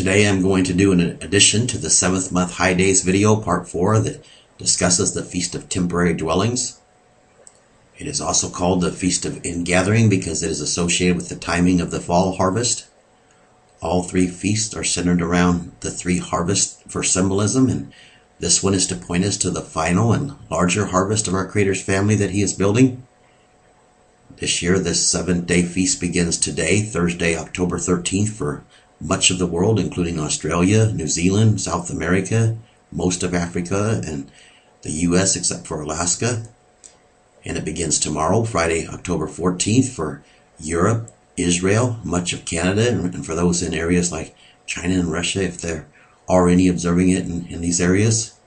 Today I'm going to do an addition to the 7th month High Days video, part 4, that discusses the Feast of Temporary Dwellings. It is also called the Feast of Ingathering because it is associated with the timing of the fall harvest. All three feasts are centered around the three harvests for symbolism, and this one is to point us to the final and larger harvest of our Creator's family that He is building. This year, this 7th-day feast begins today, Thursday, October 13th, for much of the world, including Australia, New Zealand, South America, most of Africa, and the U.S. except for Alaska. And it begins tomorrow, Friday, October 14th, for Europe, Israel, much of Canada, and for those in areas like China and Russia, if there are any observing it in these areas.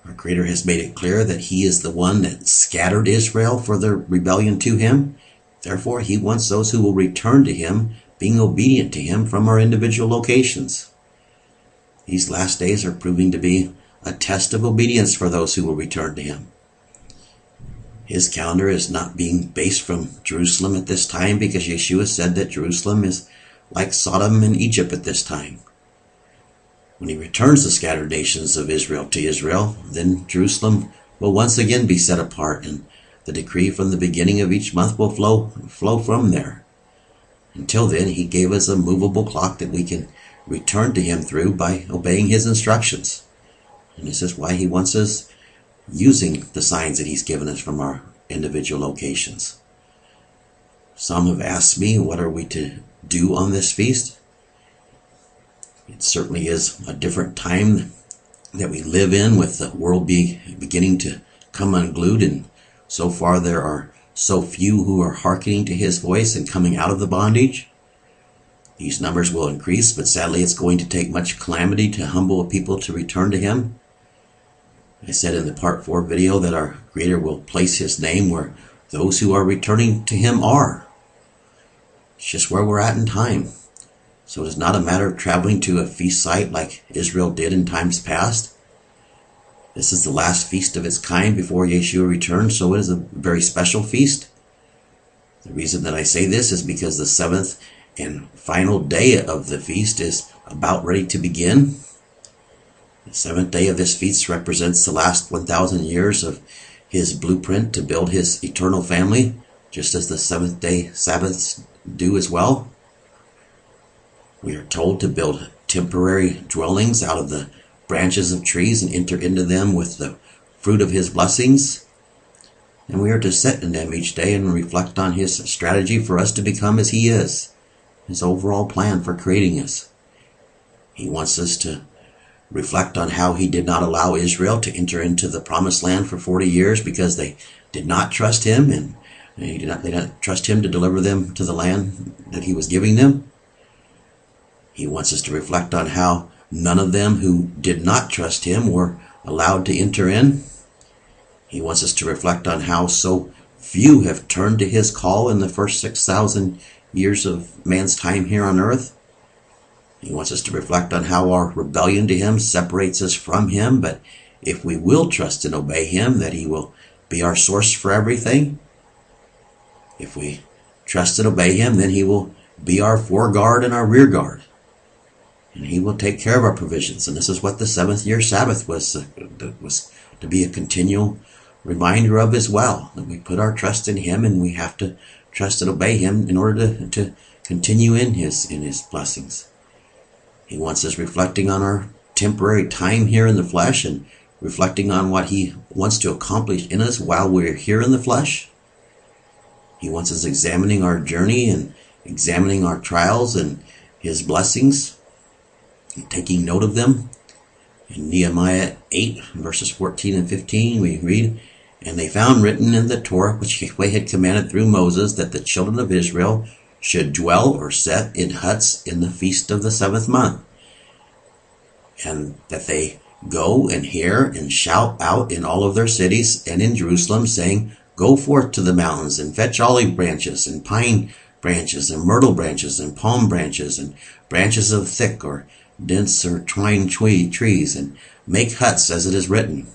Our Creator has made it clear that He is the one that scattered Israel for their rebellion to Him. Therefore, He wants those who will return to Him, being obedient to Him from our individual locations. These last days are proving to be a test of obedience for those who will return to Him. His calendar is not being based from Jerusalem at this time because Yeshua said that Jerusalem is like Sodom and Egypt at this time. When He returns the scattered nations of Israel to Israel, then Jerusalem will once again be set apart, and the decree from the beginning of each month will flow from there. Until then, He gave us a movable clock that we can return to Him through by obeying His instructions. And this is why He wants us using the signs that He's given us from our individual locations. Some have asked me, what are we to do on this feast? It certainly is a different time that we live in, with the world beginning to come unglued, and so far there are so few who are hearkening to His voice and coming out of the bondage. These numbers will increase, but sadly it's going to take much calamity to humble a people to return to Him. I said in the part 4 video that our Creator will place His name where those who are returning to Him are. It's just where we're at in time. So it is not a matter of traveling to a feast site like Israel did in times past. This is the last feast of its kind before Yeshua returns, so it is a very special feast. The reason that I say this is because the 7th and final day of the feast is about ready to begin. The 7th day of this feast represents the last 1,000 years of His blueprint to build His eternal family, just as the 7th day Sabbaths do as well. We are told to build temporary dwellings out of the branches of trees and enter into them with the fruit of His blessings. And we are to sit in them each day and reflect on His strategy for us to become as He is, His overall plan for creating us. He wants us to reflect on how He did not allow Israel to enter into the promised land for 40 years because they did not trust Him, and they did not trust Him to deliver them to the land that He was giving them. He wants us to reflect on how none of them who did not trust Him were allowed to enter in. He wants us to reflect on how so few have turned to His call in the first 6,000 years of man's time here on earth. He wants us to reflect on how our rebellion to Him separates us from Him, but if we will trust and obey Him, that He will be our source for everything. If we trust and obey Him, then He will be our foreguard and our rear guard. And He will take care of our provisions. And this is what the 7th year Sabbath was to be a continual reminder of as well, that we put our trust in Him, and we have to trust and obey Him in order to continue in His blessings. He wants us reflecting on our temporary time here in the flesh and reflecting on what He wants to accomplish in us while we're here in the flesh. He wants us examining our journey and examining our trials and His blessings and taking note of them. In Nehemiah 8, verses 14 and 15, we read, "And they found written in the Torah which Yahweh had commanded through Moses that the children of Israel should dwell or set in huts in the feast of the 7th month, and that they go and hear and shout out in all of their cities and in Jerusalem, saying, Go forth to the mountains and fetch olive branches and pine branches and myrtle branches and palm branches and branches of thick or dense or twine trees, and make huts as it is written."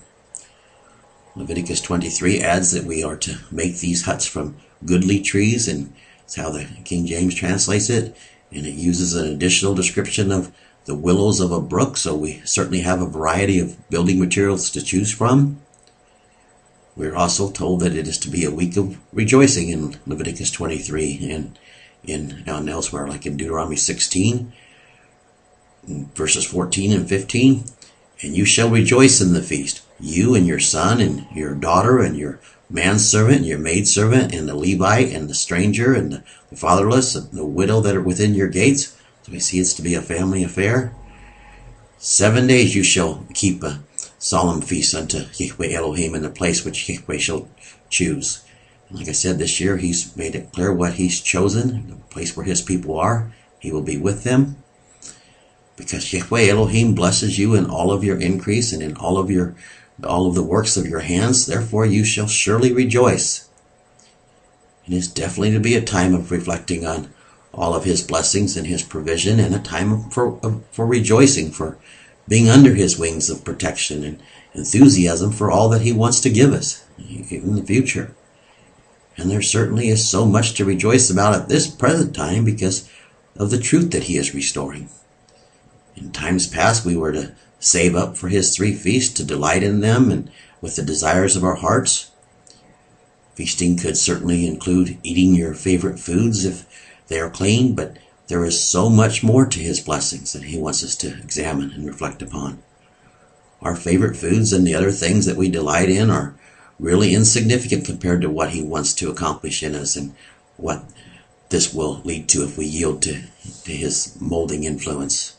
Leviticus 23 adds that we are to make these huts from goodly trees, and that's how the King James translates it. and it uses an additional description of the willows of a brook, so we certainly have a variety of building materials to choose from. We're also told that it is to be a week of rejoicing in Leviticus 23 and elsewhere, like in Deuteronomy 16, verses 14 and 15. And you shall rejoice in the feast, you and your son and your daughter and your manservant and your maidservant and the Levite and the stranger and the fatherless and the widow that are within your gates. So we see it's to be a family affair. 7 days you shall keep a solemn feast unto Yahweh Elohim in the place which Yahweh shall choose. And like I said, this year he's made it clear what he's chosen, the place where his people are. He will be with them. Because Yahweh Elohim blesses you in all of your increase and in all of the works of your hands, therefore you shall surely rejoice. It is definitely to be a time of reflecting on all of his blessings and his provision, and a time for rejoicing, for being under his wings of protection and enthusiasm for all that he wants to give us in the future. And there certainly is so much to rejoice about at this present time because of the truth that he is restoring. In times past, we were to save up for his 3 feasts, to delight in them and with the desires of our hearts. Feasting could certainly include eating your favorite foods if they are clean, but there is so much more to his blessings that he wants us to examine and reflect upon. Our favorite foods and the other things that we delight in are really insignificant compared to what he wants to accomplish in us and what this will lead to if we yield to his molding influence.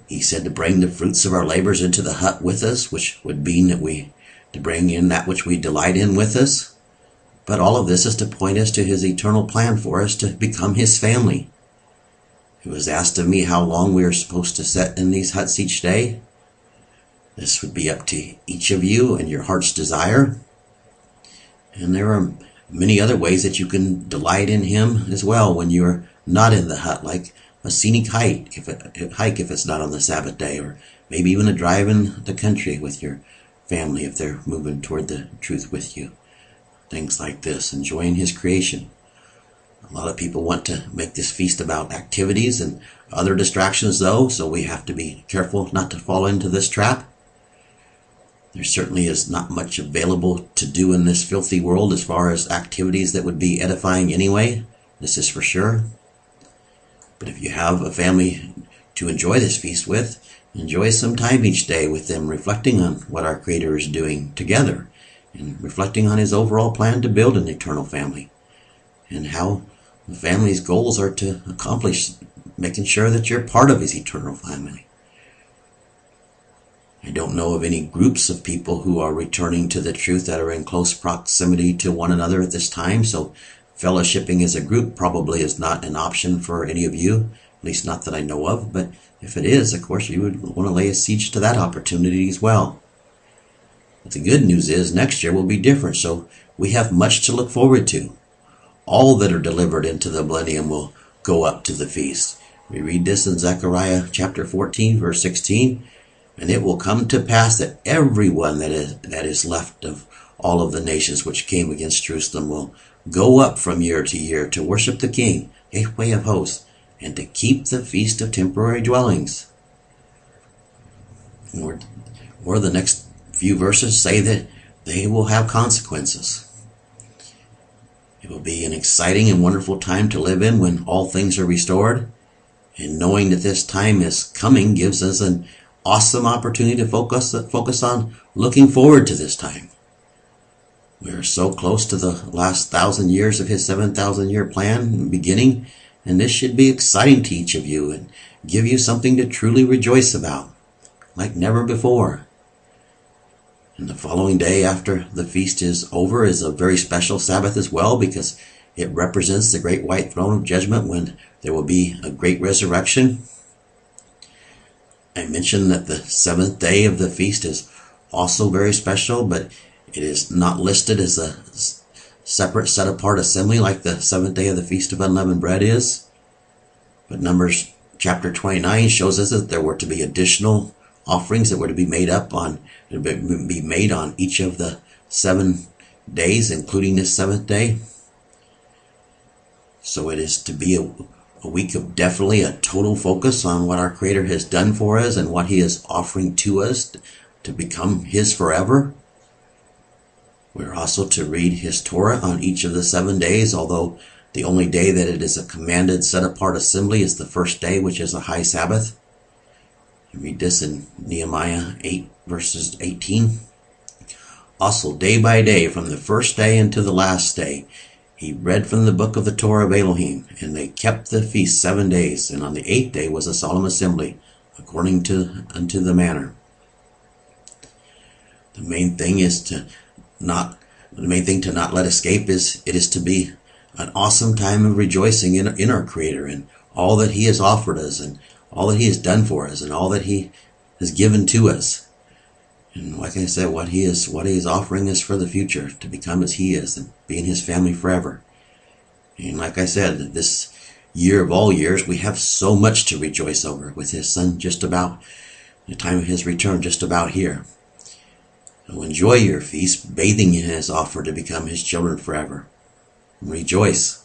He said to bring the fruits of our labors into the hut with us, which would mean that to bring in that which we delight in with us. But all of this is to point us to his eternal plan for us to become his family. It was asked of me how long we are supposed to sit in these huts each day. This would be up to each of you and your heart's desire. And there are many other ways that you can delight in him as well when you're not in the hut, like a scenic hike if it's not on the Sabbath day, or maybe even a drive in the country with your family if they're moving toward the truth with you. Things like this, enjoying his creation. A lot of people want to make this feast about activities and other distractions though, so we have to be careful not to fall into this trap. There certainly is not much available to do in this filthy world as far as activities that would be edifying anyway. This is for sure. But if you have a family to enjoy this feast with, enjoy some time each day with them, reflecting on what our Creator is doing together and reflecting on his overall plan to build an eternal family and how the family's goals are to accomplish, making sure that you're part of his eternal family. I don't know of any groups of people who are returning to the truth that are in close proximity to one another at this time, so fellowshipping as a group probably is not an option for any of you, at least not that I know of, but if it is, of course, you would want to lay a siege to that opportunity as well. But the good news is next year will be different, so we have much to look forward to. All that are delivered into the millennium will go up to the feast. We read this in Zechariah chapter 14, verse 16, and it will come to pass that everyone that is left of all of the nations which came against Jerusalem will go up from year to year to worship the King, Yahweh of hosts, and to keep the feast of temporary dwellings. Or the next few verses say that they will have consequences. It will be an exciting and wonderful time to live in when all things are restored. And knowing that this time is coming gives us an awesome opportunity to focus on looking forward to this time. We are so close to the last 1,000 years of his 7,000-year plan beginning, and this should be exciting to each of you and give you something to truly rejoice about, like never before. And the following day after the feast is over is a very special Sabbath as well, because it represents the great white throne of judgment when there will be a great resurrection. I mentioned that the 7th day of the feast is also very special, but it is not listed as a separate set-apart assembly like the 7th day of the Feast of Unleavened Bread is. But Numbers chapter 29 shows us that there were to be additional offerings that were to be made on each of the 7 days, including this 7th day. So it is to be a week of definitely a total focus on what our Creator has done for us and what He is offering to us to become His forever. We're also to read His Torah on each of the 7 days, although the only day that it is a commanded set-apart assembly is the first day, which is a high Sabbath. You read this in Nehemiah 8, verses 18. Also, day by day, from the first day unto the last day, he read from the book of the Torah of Elohim, and they kept the feast 7 days, and on the 8th day was a solemn assembly, according unto the manner. The main thing to not let escape is it is to be an awesome time of rejoicing in our Creator and all that He has offered us and all that He has done for us and all that He has given to us. And like I said, what He is offering us for the future, to become as He is and be in His family forever. And like I said, this year of all years, we have so much to rejoice over, with His Son just about the time of His return, just about here. So enjoy your feast, bathing in His offer to become His children forever. Rejoice.